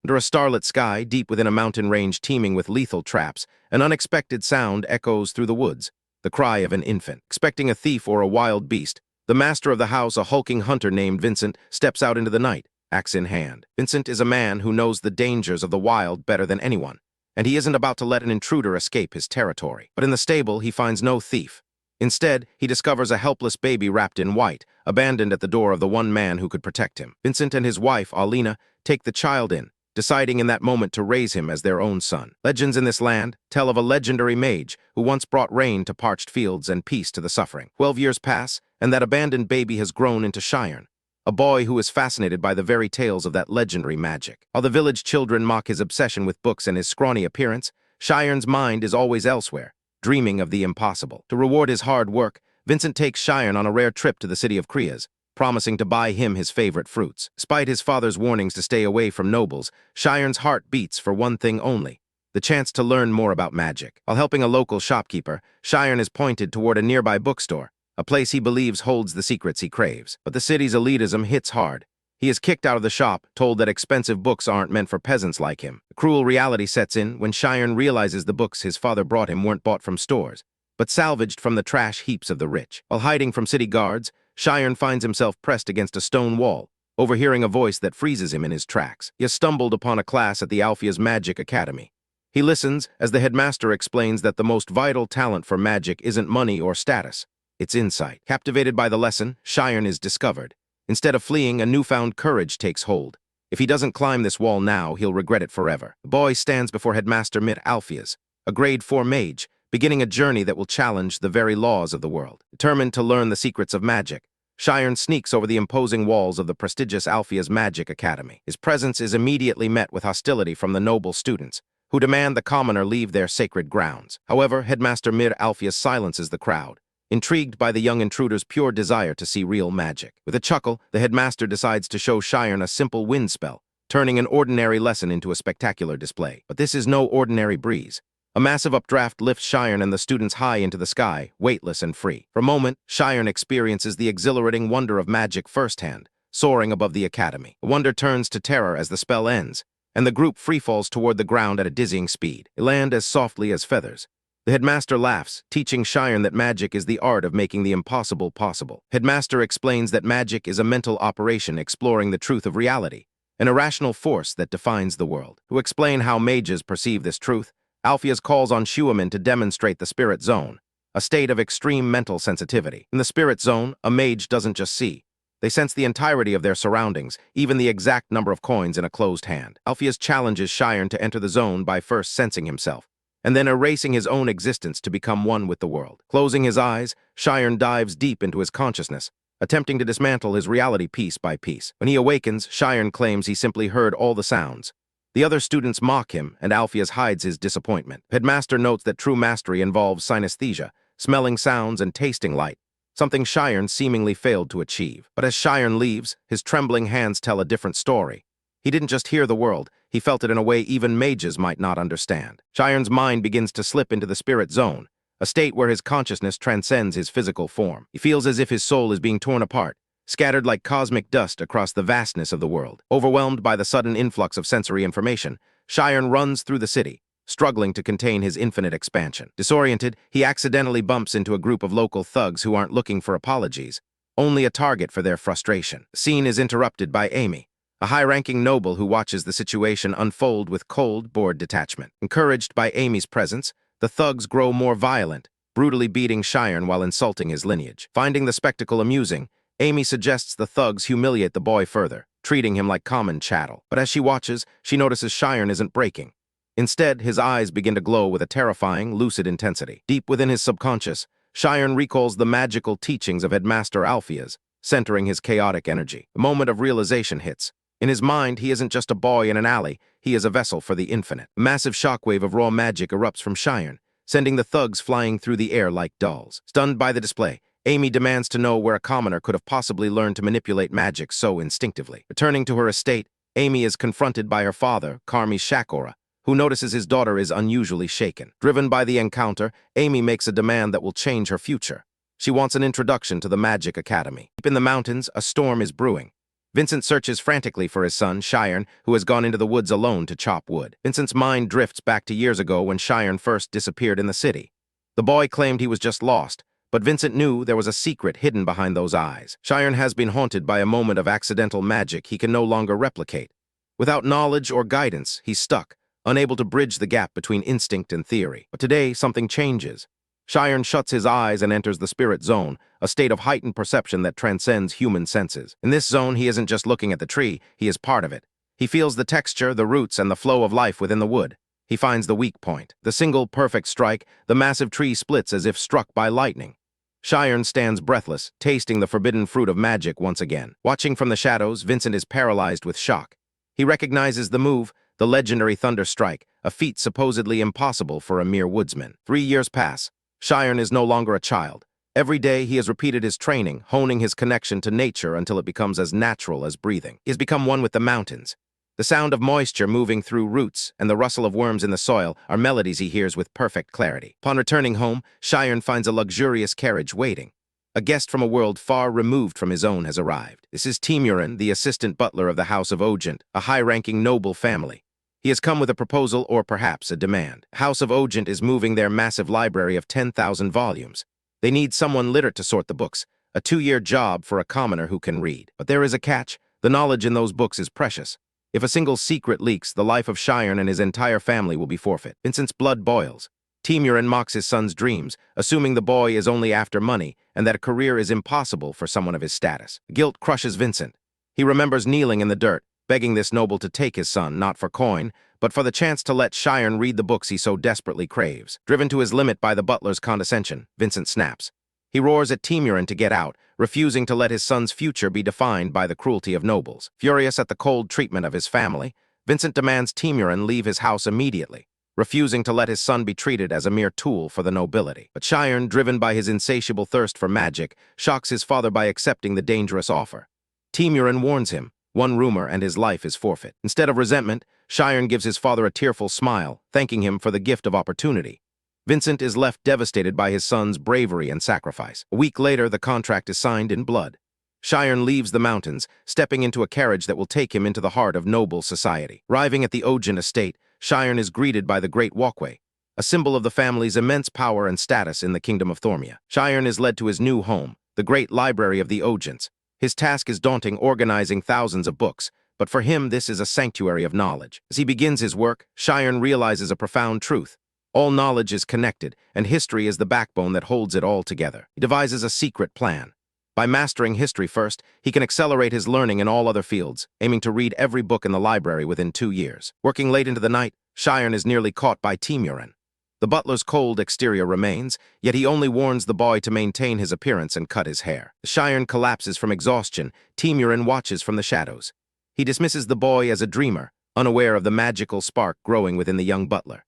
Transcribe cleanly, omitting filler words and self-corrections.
Under a starlit sky, deep within a mountain range teeming with lethal traps, an unexpected sound echoes through the woods, the cry of an infant. Expecting a thief or a wild beast, the master of the house, a hulking hunter named Vincent, steps out into the night, axe in hand. Vincent is a man who knows the dangers of the wild better than anyone, and he isn't about to let an intruder escape his territory. But in the stable, he finds no thief. Instead, he discovers a helpless baby wrapped in white, abandoned at the door of the one man who could protect him. Vincent and his wife, Alina, take the child in, deciding in that moment to raise him as their own son. Legends in this land tell of a legendary mage who once brought rain to parched fields and peace to the suffering. 12 years pass, and that abandoned baby has grown into Cheyenne, a boy who is fascinated by the very tales of that legendary magic. While the village children mock his obsession with books and his scrawny appearance, Cheyenne's mind is always elsewhere, dreaming of the impossible. To reward his hard work, Vincent takes Cheyenne on a rare trip to the city of Krias, promising to buy him his favorite fruits. Despite his father's warnings to stay away from nobles, Cheyenne's heart beats for one thing only: the chance to learn more about magic. While helping a local shopkeeper, Cheyenne is pointed toward a nearby bookstore, a place he believes holds the secrets he craves. But the city's elitism hits hard. He is kicked out of the shop, told that expensive books aren't meant for peasants like him. A cruel reality sets in when Cheyenne realizes the books his father brought him weren't bought from stores, but salvaged from the trash heaps of the rich. While hiding from city guards, Cheyenne finds himself pressed against a stone wall, overhearing a voice that freezes him in his tracks. He has stumbled upon a class at the Alphea's Magic Academy. He listens as the headmaster explains that the most vital talent for magic isn't money or status, it's insight. Captivated by the lesson, Cheyenne is discovered. Instead of fleeing, a newfound courage takes hold. If he doesn't climb this wall now, he'll regret it forever. The boy stands before Headmaster Mit Alpheus, a grade 4 mage, beginning a journey that will challenge the very laws of the world. Determined to learn the secrets of magic, Cheyenne sneaks over the imposing walls of the prestigious Alphea's Magic Academy. His presence is immediately met with hostility from the noble students, who demand the commoner leave their sacred grounds. However, Headmaster Mir Alpheus silences the crowd, intrigued by the young intruder's pure desire to see real magic. With a chuckle, the headmaster decides to show Cheyenne a simple wind spell, turning an ordinary lesson into a spectacular display. But this is no ordinary breeze. A massive updraft lifts Cheyenne and the students high into the sky, weightless and free. For a moment, Cheyenne experiences the exhilarating wonder of magic firsthand, soaring above the academy. The wonder turns to terror as the spell ends, and the group freefalls toward the ground at a dizzying speed. They land as softly as feathers. The headmaster laughs, teaching Cheyenne that magic is the art of making the impossible possible. Headmaster explains that magic is a mental operation exploring the truth of reality, an irrational force that defines the world. To explain how mages perceive this truth, Alpheus calls on Shuamin to demonstrate the spirit zone, a state of extreme mental sensitivity. In the spirit zone, a mage doesn't just see. They sense the entirety of their surroundings, even the exact number of coins in a closed hand. Alpheus challenges Cheyenne to enter the zone by first sensing himself, and then erasing his own existence to become one with the world. Closing his eyes, Cheyenne dives deep into his consciousness, attempting to dismantle his reality piece by piece. When he awakens, Cheyenne claims he simply heard all the sounds. The other students mock him, and Alpheus hides his disappointment. Headmaster notes that true mastery involves synesthesia, smelling sounds and tasting light, something Cheyenne seemingly failed to achieve. But as Cheyenne leaves, his trembling hands tell a different story. He didn't just hear the world, he felt it in a way even mages might not understand. Cheyenne's mind begins to slip into the spirit zone, a state where his consciousness transcends his physical form. He feels as if his soul is being torn apart, scattered like cosmic dust across the vastness of the world. Overwhelmed by the sudden influx of sensory information, Cheyenne runs through the city, struggling to contain his infinite expansion. Disoriented, he accidentally bumps into a group of local thugs who aren't looking for apologies, only a target for their frustration. The scene is interrupted by Amy, a high-ranking noble who watches the situation unfold with cold, bored detachment. Encouraged by Amy's presence, the thugs grow more violent, brutally beating Cheyenne while insulting his lineage. Finding the spectacle amusing, Amy suggests the thugs humiliate the boy further, treating him like common chattel. But as she watches, she notices Cheyenne isn't breaking. Instead, his eyes begin to glow with a terrifying, lucid intensity. Deep within his subconscious, Cheyenne recalls the magical teachings of Headmaster Alpheus, centering his chaotic energy. The moment of realization hits. In his mind, he isn't just a boy in an alley, he is a vessel for the infinite. A massive shockwave of raw magic erupts from Cheyenne, sending the thugs flying through the air like dolls. Stunned by the display, Amy demands to know where a commoner could have possibly learned to manipulate magic so instinctively. Returning to her estate, Amy is confronted by her father, Karmi Shakora, who notices his daughter is unusually shaken. Driven by the encounter, Amy makes a demand that will change her future. She wants an introduction to the Magic Academy. Deep in the mountains, a storm is brewing. Vincent searches frantically for his son, Cheyenne, who has gone into the woods alone to chop wood. Vincent's mind drifts back to years ago when Cheyenne first disappeared in the city. The boy claimed he was just lost, but Vincent knew there was a secret hidden behind those eyes. Cheyenne has been haunted by a moment of accidental magic he can no longer replicate. Without knowledge or guidance, he's stuck, unable to bridge the gap between instinct and theory. But today, something changes. Cheyenne shuts his eyes and enters the spirit zone, a state of heightened perception that transcends human senses. In this zone, he isn't just looking at the tree, he is part of it. He feels the texture, the roots, and the flow of life within the wood. He finds the weak point. The single perfect strike, the massive tree splits as if struck by lightning. Cheyenne stands breathless, tasting the forbidden fruit of magic once again. Watching from the shadows, Vincent is paralyzed with shock. He recognizes the move, the legendary thunder strike, a feat supposedly impossible for a mere woodsman. 3 years pass. Cheyenne is no longer a child. Every day he has repeated his training, honing his connection to nature until it becomes as natural as breathing. He has become one with the mountains. The sound of moisture moving through roots and the rustle of worms in the soil are melodies he hears with perfect clarity. Upon returning home, Cheyenne finds a luxurious carriage waiting. A guest from a world far removed from his own has arrived. This is Timurin, the assistant butler of the House of Ogent, a high-ranking noble family. He has come with a proposal or perhaps a demand. House of Ogent is moving their massive library of 10,000 volumes. They need someone literate to sort the books, a 2-year job for a commoner who can read. But there is a catch. The knowledge in those books is precious. If a single secret leaks, the life of Cheyenne and his entire family will be forfeit. Vincent's blood boils. Timurin mocks his son's dreams, assuming the boy is only after money and that a career is impossible for someone of his status. Guilt crushes Vincent. He remembers kneeling in the dirt, begging this noble to take his son, not for coin, but for the chance to let Cheyenne read the books he so desperately craves. Driven to his limit by the butler's condescension, Vincent snaps. He roars at Timurin to get out, refusing to let his son's future be defined by the cruelty of nobles. Furious at the cold treatment of his family, Vincent demands Timurin leave his house immediately, refusing to let his son be treated as a mere tool for the nobility. But Cheyenne, driven by his insatiable thirst for magic, shocks his father by accepting the dangerous offer. Timurin warns him. One rumor and his life is forfeit. Instead of resentment, Cheyenne gives his father a tearful smile, thanking him for the gift of opportunity. Vincent is left devastated by his son's bravery and sacrifice. A week later, the contract is signed in blood. Cheyenne leaves the mountains, stepping into a carriage that will take him into the heart of noble society. Arriving at the Ogent estate, Cheyenne is greeted by the Great Walkway, a symbol of the family's immense power and status in the Kingdom of Thormia. Cheyenne is led to his new home, the Great Library of the Ogents. His task is daunting, organizing thousands of books, but for him this is a sanctuary of knowledge. As he begins his work, Cheyenne realizes a profound truth. All knowledge is connected, and history is the backbone that holds it all together. He devises a secret plan. By mastering history first, he can accelerate his learning in all other fields, aiming to read every book in the library within 2 years. Working late into the night, Cheyenne is nearly caught by Timurin. The butler's cold exterior remains, yet he only warns the boy to maintain his appearance and cut his hair. Cheyenne collapses from exhaustion. Timurin watches from the shadows. He dismisses the boy as a dreamer, unaware of the magical spark growing within the young butler.